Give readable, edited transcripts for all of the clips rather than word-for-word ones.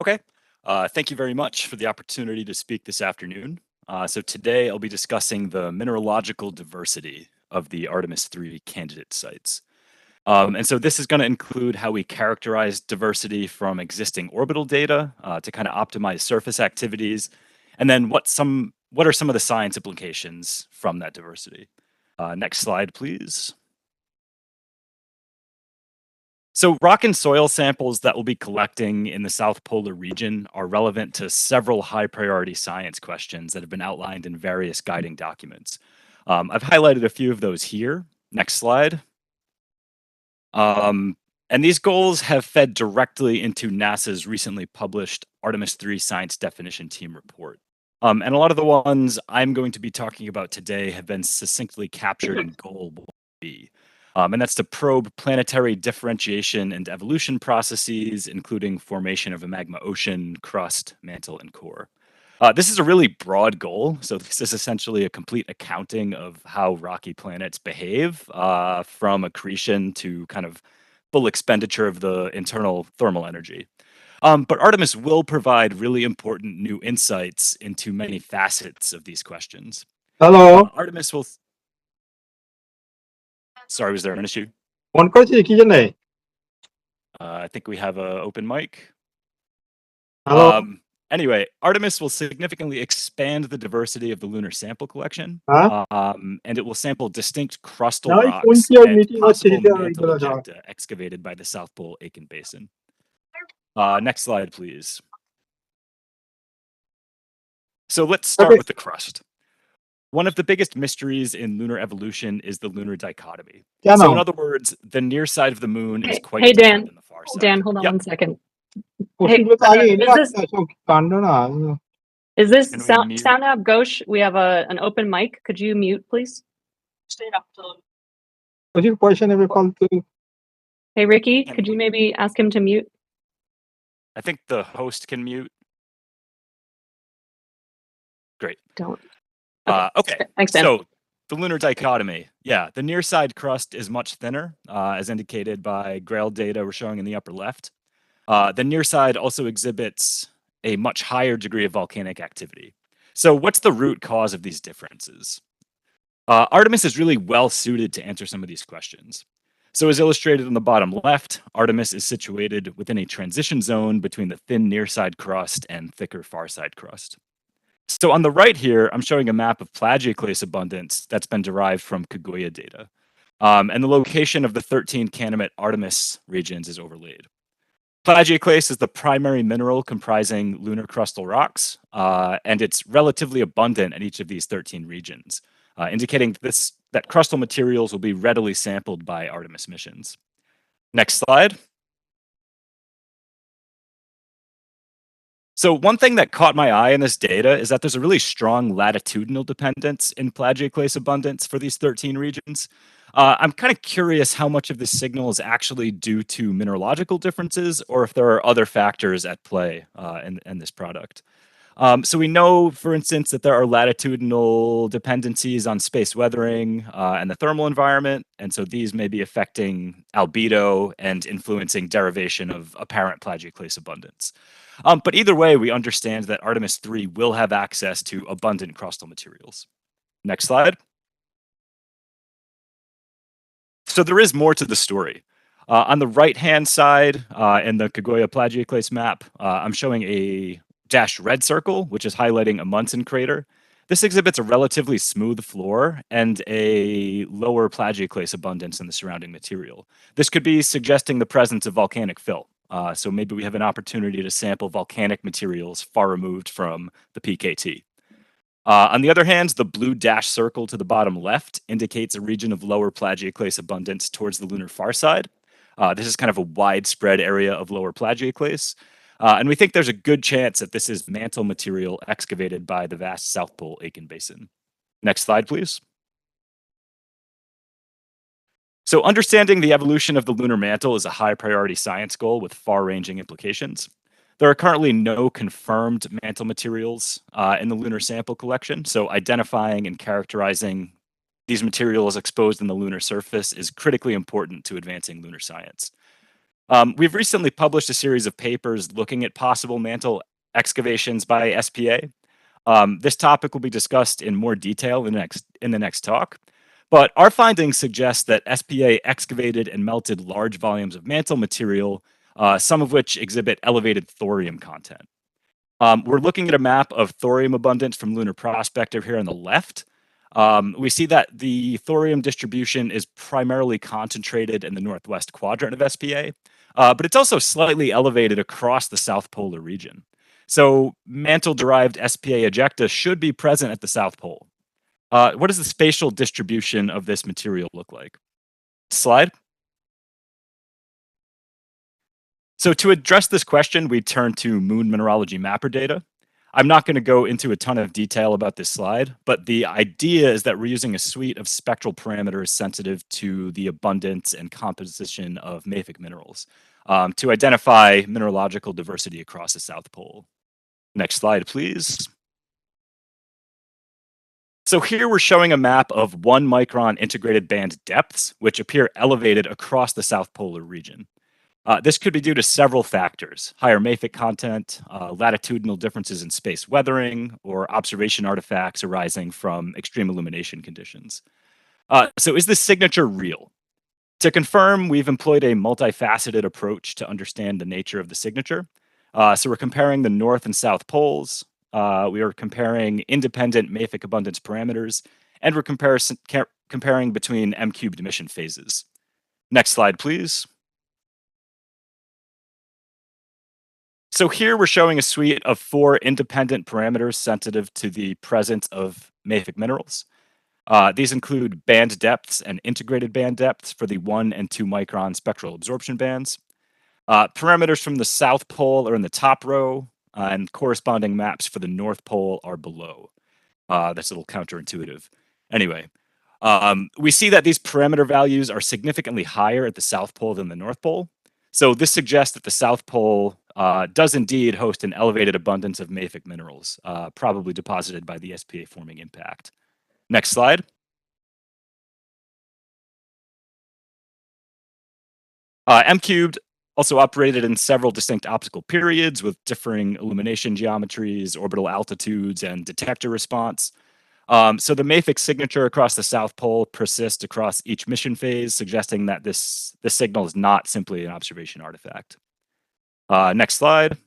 Okay. Thank you very much for the opportunity to speak this afternoon. So today I'll be discussing the mineralogical diversity of the Artemis 3 candidate sites. And so this is going to include how we characterize diversity from existing orbital data to kind of optimize surface activities, and then what are some of the science implications from that diversity. Next slide, please. So rock and soil samples that we'll be collecting in the South Polar region are relevant to several high priority science questions that have been outlined in various guiding documents. I've highlighted a few of those here. Next slide. And these goals have fed directly into NASA's recently published Artemis 3 Science Definition Team report. And a lot of the ones I'm going to be talking about today have been succinctly captured in Goal 1B. And that's to probe planetary differentiation and evolution processes, including formation of a magma ocean, crust, mantle, and core. This is a really broad goal. So this is essentially a complete accounting of how rocky planets behave from accretion to kind of full expenditure of the internal thermal energy. But Artemis will provide really important new insights into many facets of these questions. Hello. Artemis will... Sorry, was there an issue? On করছি কি জানে? I think we have an open mic. Hello. Anyway, Artemis will significantly expand the diversity of the lunar sample collection, and it will sample distinct crustal rocks and possible mantle ejecta excavated by the South Pole Aitken Basin. Next slide, please. So let's start with the crust. One of the biggest mysteries in lunar evolution is the lunar dichotomy. So in other words, the near side of the moon is quite different than the far side. Dan, hold on 1 second. Is this Sound Ghosh? We have an open mic. Could you mute, please? Hey, Ricky, could you maybe ask him to mute? I think the host can mute. Great. Don't. Okay. Thanks, Dan. So the lunar dichotomy. Yeah, the near side crust is much thinner, as indicated by Grail data we're showing in the upper left. The near side also exhibits a much higher degree of volcanic activity. So what's the root cause of these differences? Artemis is really well suited to answer some of these questions. So as illustrated on the bottom left, Artemis is situated within a transition zone between the thin near side crust and thicker far side crust. So on the right here, I'm showing a map of plagioclase abundance that's been derived from Kaguya data. And the location of the 13 Canamet Artemis regions is overlaid. Plagioclase is the primary mineral comprising lunar crustal rocks, and it's relatively abundant in each of these 13 regions, indicating that crustal materials will be readily sampled by Artemis missions. Next slide. So one thing that caught my eye in this data is that there's a really strong latitudinal dependence in plagioclase abundance for these 13 regions. I'm kind of curious how much of this signal is actually due to mineralogical differences or if there are other factors at play in this product. So we know, for instance, that there are latitudinal dependencies on space weathering and the thermal environment, and so these may be affecting albedo and influencing derivation of apparent plagioclase abundance. But either way, we understand that Artemis 3 will have access to abundant crustal materials. Next slide. So there is more to the story. On the right-hand side, in the Kaguya plagioclase map, I'm showing a dashed red circle, which is highlighting a Munson crater. This exhibits a relatively smooth floor and a lower plagioclase abundance in the surrounding material. This could be suggesting the presence of volcanic fill. So maybe we have an opportunity to sample volcanic materials far removed from the PKT. On the other hand, the blue dash circle to the bottom left indicates a region of lower plagioclase abundance towards the lunar far side. This is kind of a widespread area of lower plagioclase. And we think there's a good chance that this is mantle material excavated by the vast South Pole Aitken Basin. Next slide, please. So understanding the evolution of the lunar mantle is a high priority science goal with far-ranging implications. There are currently no confirmed mantle materials in the lunar sample collection, so identifying and characterizing these materials exposed in the lunar surface is critically important to advancing lunar science. We've recently published a series of papers looking at possible mantle excavations by SPA. This topic will be discussed in more detail in the next talk. But our findings suggest that SPA excavated and melted large volumes of mantle material, some of which exhibit elevated thorium content. We're looking at a map of thorium abundance from Lunar Prospector here on the left. We see that the thorium distribution is primarily concentrated in the northwest quadrant of SPA, but it's also slightly elevated across the south polar region. So mantle-derived SPA ejecta should be present at the South Pole. What does the spatial distribution of this material look like? Slide. So to address this question, we turn to moon mineralogy mapper data. I'm not going to go into a ton of detail about this slide, but the idea is that we're using a suite of spectral parameters sensitive to the abundance and composition of mafic minerals to identify mineralogical diversity across the South Pole. Next slide, please. So here we're showing a map of 1 micron integrated band depths, which appear elevated across the South Polar region. This could be due to several factors: higher mafic content, latitudinal differences in space weathering, or observation artifacts arising from extreme illumination conditions. So is this signature real? To confirm, we've employed a multifaceted approach to understand the nature of the signature. So we're comparing the north and south poles. We are comparing independent mafic abundance parameters, and we're comparing between M-cubed emission phases. Next slide, please. So here we're showing a suite of 4 independent parameters sensitive to the presence of mafic minerals. These include band depths and integrated band depths for the 1 and 2 micron spectral absorption bands. Parameters from the South Pole are in the top row, and corresponding maps for the North Pole are below. That's a little counterintuitive. Anyway, we see that these parameter values are significantly higher at the South Pole than the North Pole. So this suggests that the South Pole does indeed host an elevated abundance of mafic minerals, probably deposited by the SPA forming impact. Next slide. M-cubed also operated in several distinct optical periods with differing illumination geometries, orbital altitudes, and detector response. So the mafic signature across the South Pole persists across each mission phase, suggesting that this signal is not simply an observation artifact. Next slide.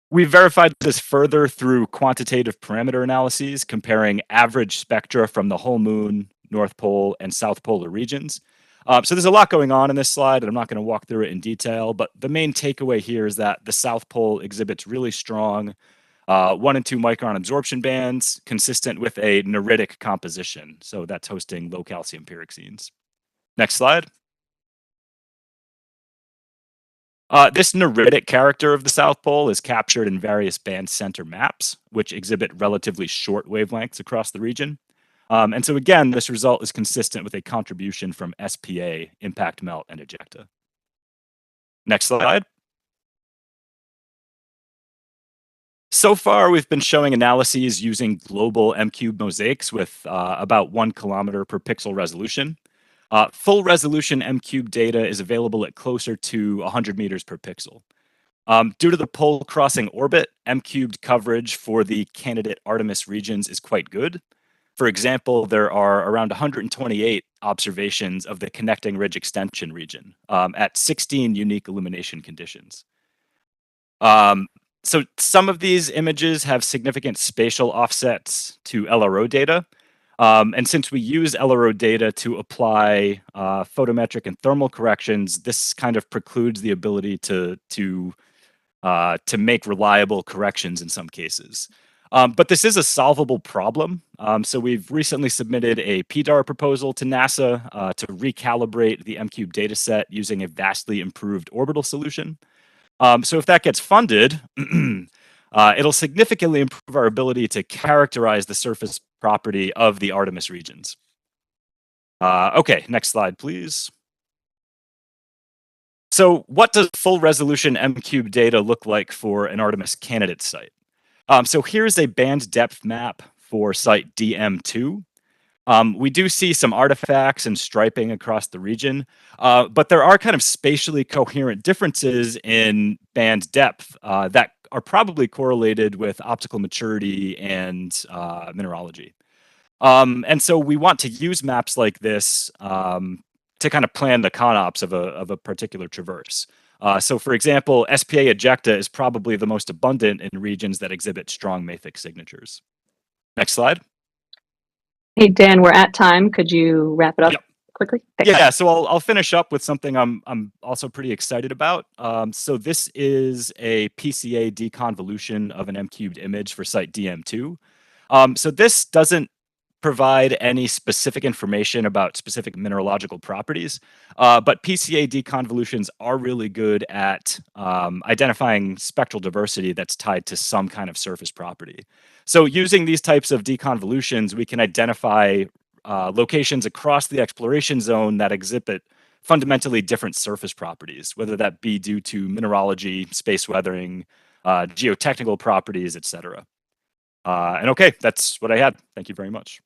We verified this further through quantitative parameter analyses, comparing average spectra from the whole moon, North Pole, and South Polar regions. So there's a lot going on in this slide, and I'm not going to walk through it in detail, but the main takeaway here is that the South Pole exhibits really strong 1 and 2 micron absorption bands, consistent with a neritic composition. So that's hosting low calcium pyroxenes. Next slide. This neritic character of the South Pole is captured in various band center maps, which exhibit relatively short wavelengths across the region. And so again, this result is consistent with a contribution from SPA, impact melt, and ejecta. Next slide. So far, we've been showing analyses using global M-cube mosaics with about 1 kilometer per pixel resolution. Full resolution M-cube data is available at closer to 100 meters per pixel. Due to the pole crossing orbit, M-cubed coverage for the candidate Artemis regions is quite good. For example, there are around 128 observations of the connecting ridge extension region at 16 unique illumination conditions. So some of these images have significant spatial offsets to LRO data. And since we use LRO data to apply photometric and thermal corrections, this kind of precludes the ability to make reliable corrections in some cases. But this is a solvable problem. So we've recently submitted a PDAR proposal to NASA to recalibrate the M-cube dataset using a vastly improved orbital solution. So if that gets funded, it'll significantly improve our ability to characterize the surface property of the Artemis regions. Okay, next slide, please. So what does full resolution M-cube data look like for an Artemis candidate site? So here's a band depth map for site DM2. We do see some artifacts and striping across the region, but there are kind of spatially coherent differences in band depth that are probably correlated with optical maturity and mineralogy. And so we want to use maps like this to kind of plan the conops of a particular traverse. So, for example, SPA ejecta is probably the most abundant in regions that exhibit strong mafic signatures. Next slide. Hey, Dan, we're at time. Could you wrap it up Yep. quickly? Thanks. Yeah, so I'll finish up with something I'm also pretty excited about. So this is a PCA deconvolution of an M-cubed image for site DM2. So this doesn't provide any specific information about specific mineralogical properties, but PCA deconvolutions are really good at identifying spectral diversity that's tied to some kind of surface property. So using these types of deconvolutions, we can identify locations across the exploration zone that exhibit fundamentally different surface properties, whether that be due to mineralogy, space weathering, geotechnical properties, etc. And okay, that's what I had. Thank you very much.